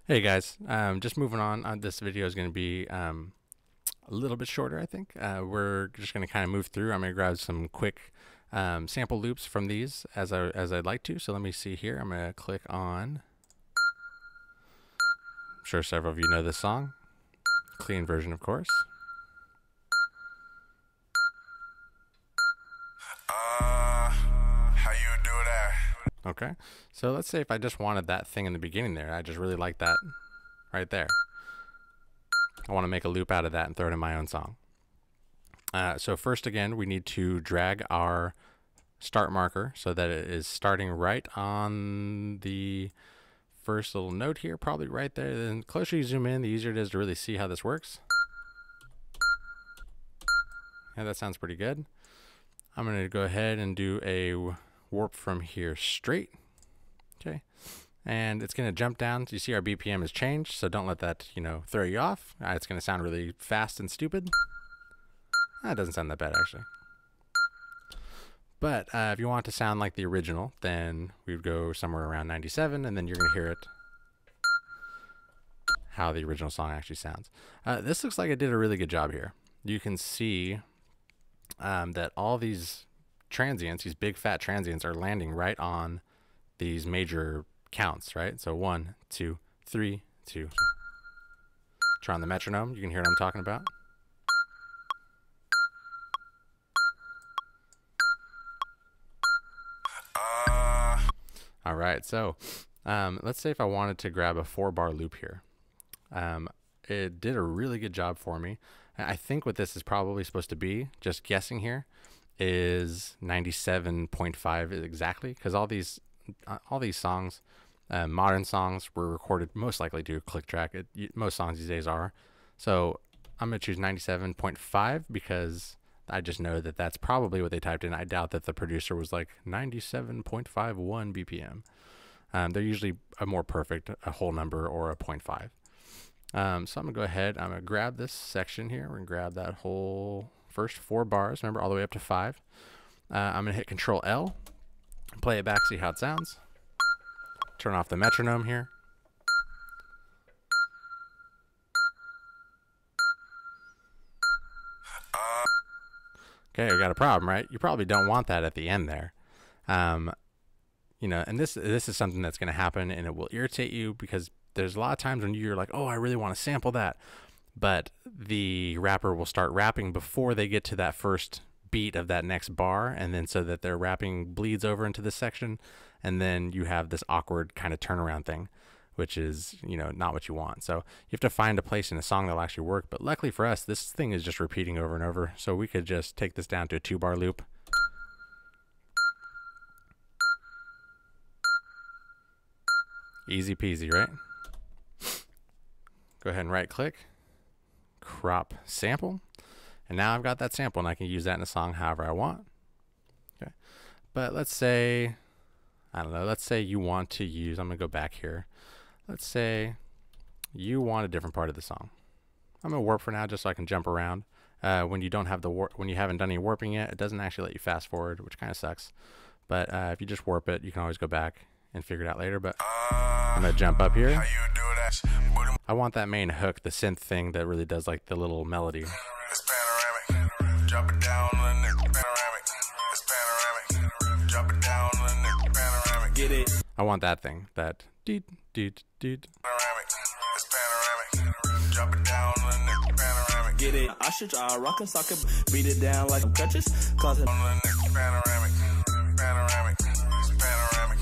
Hey guys, just moving on. This video is going to be a little bit shorter, I think. We're just going to kind of move through. I'm going to grab some quick sample loops from these as I'd like to. So let me see here. I'm going to click on. I'm sure several of you know this song. Clean version, of course. How you do that? Okay, so let's say if I just wanted that thing in the beginning there, I just really like that right there. I want to make a loop out of that and throw it in my own song. So first, again, we need to drag our start marker so that it is starting right on the first little note here, probably right there. Then the closer you zoom in, the easier it is to really see how this works. Yeah, that sounds pretty good. I'm going to go ahead and do a warp from here straight. Okay. And it's going to jump down. You see our BPM has changed, so don't let that, throw you off. It's going to sound really fast and stupid. That doesn't sound that bad, actually. But if you want it to sound like the original, then we would go somewhere around 97, and then you're going to hear it how the original song actually sounds. This looks like it did a really good job here. You can see that all these transients, these big fat transients, are landing right on these major counts, right? So 1, 2, 3, 2. Turn on the metronome. You can hear what I'm talking about. All right, so let's say if I wanted to grab a 4-bar loop here. It did a really good job for me. I think what this is probably supposed to be, just guessing here, is 97.5 exactly, because all these songs, modern songs, were recorded most likely to a click track. Most songs these days are. So I'm going to choose 97.5 because I just know that that's probably what they typed in. I doubt that the producer was like 97.51 BPM. They're usually a more perfect, a whole number or a 0.5. So I'm going to go ahead. I'm going to grab this section here. We're going to grab that whole first 4 bars. Remember, all the way up to 5. I'm going to hit Control L, play it back, see how it sounds. Turn off the metronome here. Okay, we got a problem, right? You probably don't want that at the end there. And this is something that's going to happen, and it will irritate you because there's a lot of times when you're like, oh, I really want to sample that, but the rapper will start rapping before they get to that first beat of that next bar, and then so that their rapping bleeds over into this section, and then you have this awkward kind of turnaround thing, which is, not what you want. So you have to find a place in a song that'll actually work. But luckily for us, this thing is just repeating over and over, so we could just take this down to a 2-bar loop. Easy peasy, right? Go ahead and right click, crop sample, and now I've got that sample and I can use that in a song however I want. Okay, but let's say, I don't know, let's say you want to use, I'm gonna go back here. Let's say you want a different part of the song. I'm gonna warp for now just so I can jump around. When you don't have the when you haven't done any warping yet, it doesn't actually let you fast forward, which kind of sucks. But if you just warp it, you can always go back and figure it out later. But I'm gonna jump up here. I want that main hook, the synth thing that really does like the little melody. It's panoramic. Drop it down on the neck. Panoramic. It's panoramic. Drop it down on the neck. Panoramic. Get it. I want that thing. That deed deed deed. Panoramic. It's panoramic. Drop it down on the neck. Panoramic. Get it. I should try rock and sock it, beat it down like some crutches. Cause it on the neck. Panoramic. Panoramic. It's panoramic.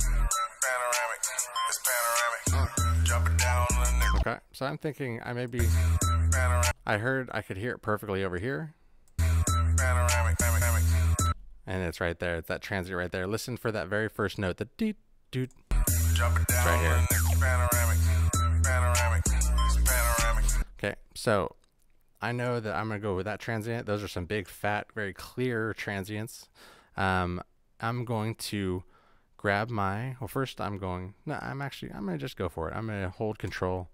Panoramic. It's panoramic. Drop it down on the neck. Okay, so I'm thinking I heard I could hear it perfectly over here. And it's right there. It's that transient right there. Listen for that very first note, the deet doot. It's right here. Okay, so I know that I'm gonna go with that transient. Those are some big, fat, very clear transients. I'm going to grab my, well, first I'm gonna just go for it. I'm gonna hold Control,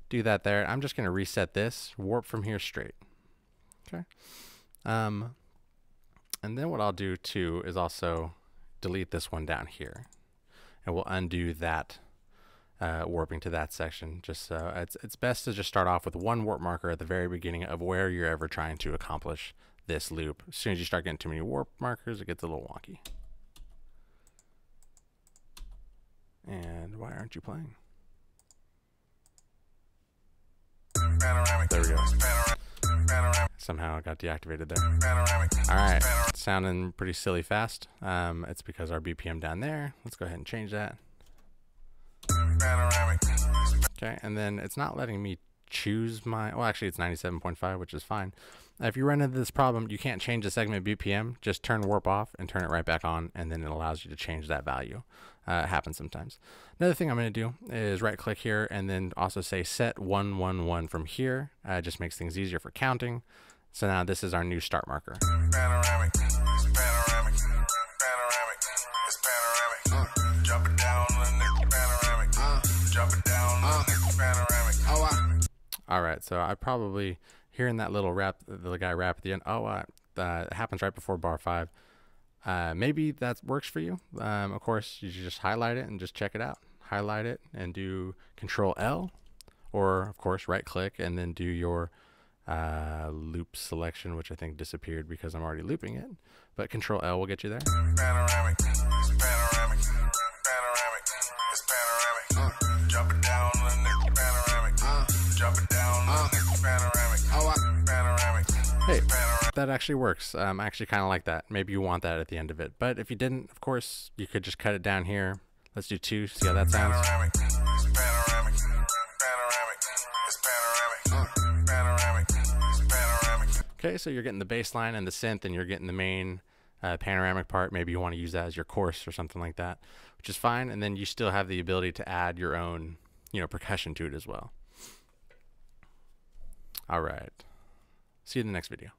do that there. I'm just gonna reset this, warp from here straight. Okay. And then what I'll do too is also delete this one down here, and we'll undo that warping to that section. Just so it's best to just start off with one warp marker at the very beginning of where you're ever trying to accomplish this loop. As soon as you start getting too many warp markers, it gets a little wonky. And why aren't you playing? There we go. Somehow it got deactivated there. Alright, sounding pretty silly fast. It's because our BPM down there. Let's go ahead and change that. Okay, and then it's not letting me choose my, well actually it's 97.5, which is fine. If you run into this problem, you can't change the segment BPM, just turn warp off and turn it right back on, and then it allows you to change that value. It happens sometimes. Another thing I'm going to do is right click here and then also say set 111 from here. It just makes things easier for counting. So now this is our new start marker. Panoramic, panoramic, panoramic, it's panoramic. Drop it down, panoramic. Drop it down, panoramic. All right, so I probably hearing that little rap, the guy rap at the end. It happens right before bar 5. Maybe that works for you. Of course, you should just highlight it and just check it out. Highlight it and do Control L, or of course right click and then do your loop selection, which I think disappeared because I'm already looping it. But Control L will get you there. Panoramic, panoramic, panoramic, it's panoramic. Drop it down, panoramic. Drop it down, panoramic. Panoramic. Hey, that actually works. I actually kind of like that. Maybe you want that at the end of it. But if you didn't, of course, you could just cut it down here. Let's do 2. See how that sounds? Panoramic, panoramic, panoramic, it's panoramic. Panoramic, panoramic. Okay, so you're getting the bass line and the synth, and you're getting the main panoramic part. Maybe you want to use that as your chorus or something like that, which is fine. And then you still have the ability to add your own, percussion to it as well. All right. See you in the next video.